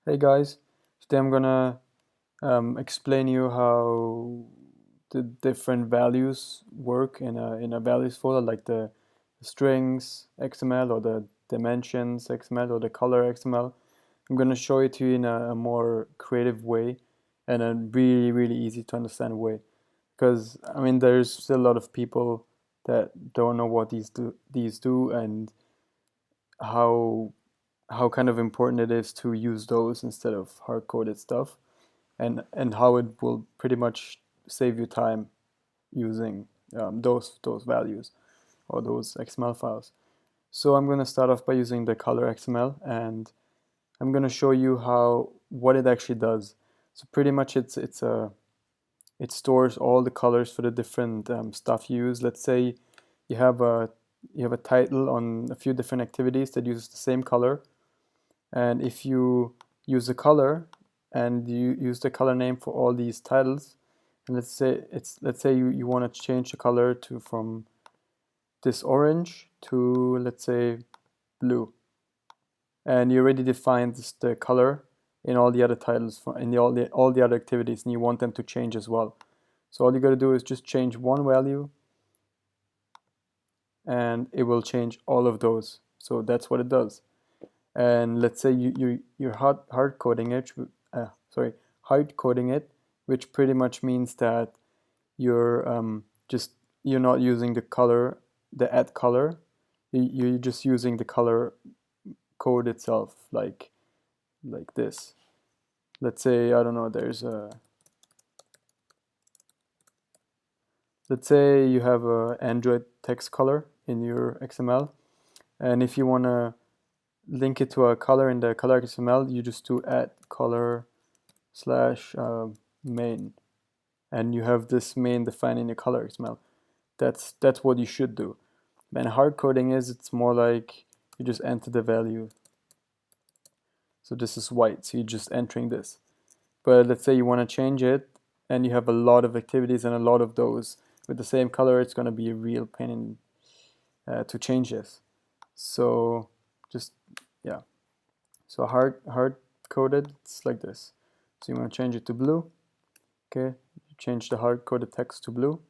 Hey guys, today I'm gonna explain you how the different values work in a values folder, like the strings XML or the dimensions XML or the color XML. I'm gonna show it to you in a more creative way and a really easy to understand way. Because I mean, there's still a lot of people that don't know what these do and how how kind of important it is to use those instead of hard-coded stuff, and how it will pretty much save you time using those values or those XML files. So I'm going to start off by using the color XML, and I'm going to show you how what it actually does. So pretty much it stores all the colors for the different stuff you use. Let's say you have a you have a title on a few different activities that uses the same color, and if you use a color and you use the color name for all these titles, and let's say you want to change the color to from this orange to, let's say, blue, and you already defined the color in all the other titles in all the other activities, and you want them to change as well. So all you got to do is just change one value and it will change all of those. So that's what it does. And let's say you're hard coding it, hard coding it, which pretty much means that you're just you're not using the color, the add color. You're just using the color code itself, like this. Let's say, I don't know, let's say you have a Android text color in your XML, and if you want to link it to a color in the color XML, you just do add color slash main, and you have this main defined in your color XML. That's what you should do. And hard coding it's more like you just enter the value. So this is white, so you're just entering this. But let's say you want to change it and you have a lot of activities and a lot of those with the same color, it's going to be a real pain in, to change this. So just, yeah. So hard coded, it's like this. So you want to change it to blue. Okay, you change the hard coded text to blue,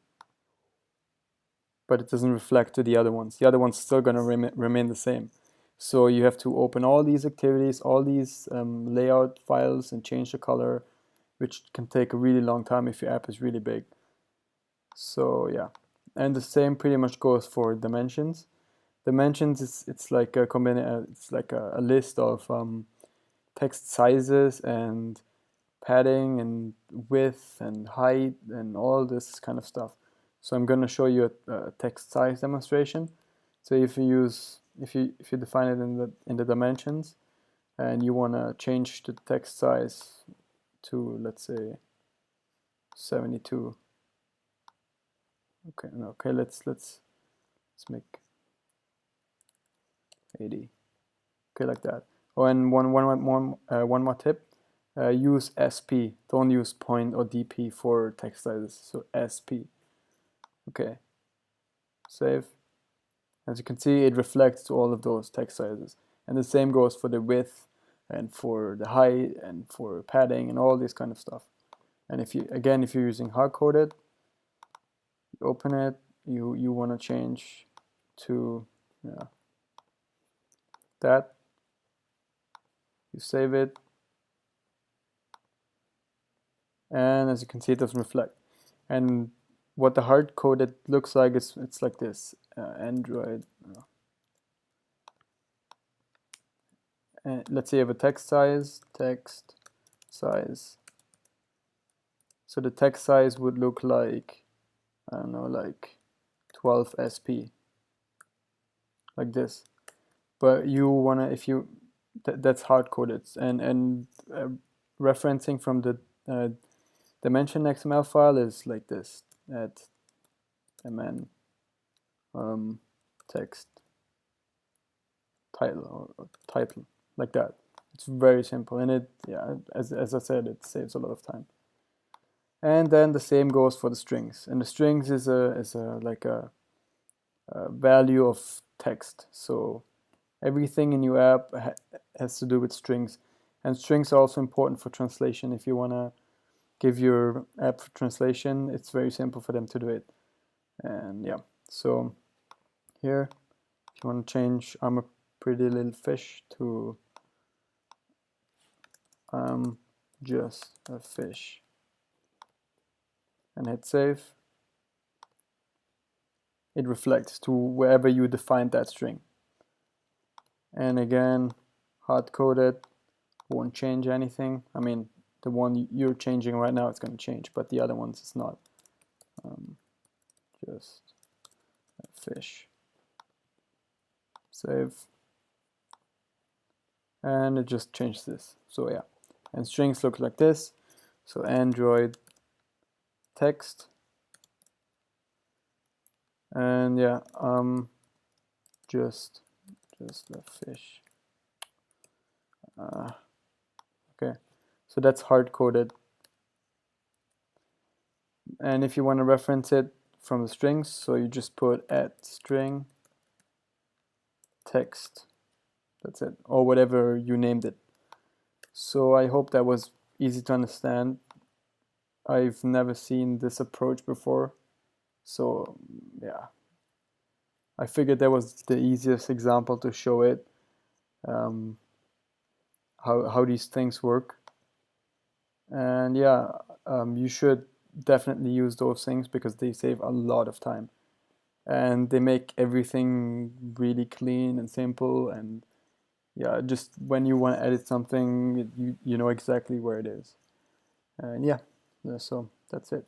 but it doesn't reflect to the other ones. The other ones still going to remain the same. So you have to open all these activities, all these layout files, and change the color, which can take a really long time if your app is really big. So yeah, and the same pretty much goes for dimensions. Dimensions it's like a it's like a list of text sizes and padding and width and height and all this kind of stuff. So I'm going to show you a text size demonstration. So if you define it in the dimensions, and you want to change the text size to, let's say, 72. Okay, no, okay, let's make 80. Okay, like that. Oh, and one more tip. Use SP. Don't use point or DP for text sizes. So SP. Okay. Save. As you can see, it reflects all of those text sizes. And the same goes for the width and for the height and for padding and all this kind of stuff. And if you're using hard-coded, you open it, you want to change to, yeah, that. You save it, and as you can see, it doesn't reflect. And what the hard-coded looks like is it's like this. Android. And let's say you have a text size. So the text size would look like, I don't know, like 12 SP, like this. But you wanna, if you, that's hard coded, and referencing from the dimension XML file is like this, at mn text title, or title, like that. It's very simple, and as I said, it saves a lot of time. And then the same goes for the strings, and the strings is a value of text. So everything in your app has to do with strings, And strings are also important for translation. If you want to give your app for translation, it's very simple for them to do it. And yeah, so here, if you want to change I'm a pretty little fish to I'm just a fish and hit save, it reflects to wherever you defined that string. And again, hard-coded, won't change anything. I mean, the one you're changing right now is going to change, but the other ones is not. Just a fish. Save. And it just changed this. So yeah, and strings look like this. So Android text. And yeah, just a fish. Okay, so that's hard-coded. And if you want to reference it from the strings, so you just put at string text, that's it, or whatever you named it. So I hope that was easy to understand. I've never seen this approach before, so yeah, I figured that was the easiest example to show it, how these things work. And yeah, you should definitely use those things because they save a lot of time. And they make everything really clean and simple, and yeah, just when you want to edit something, you know exactly where it is. And yeah, so that's it.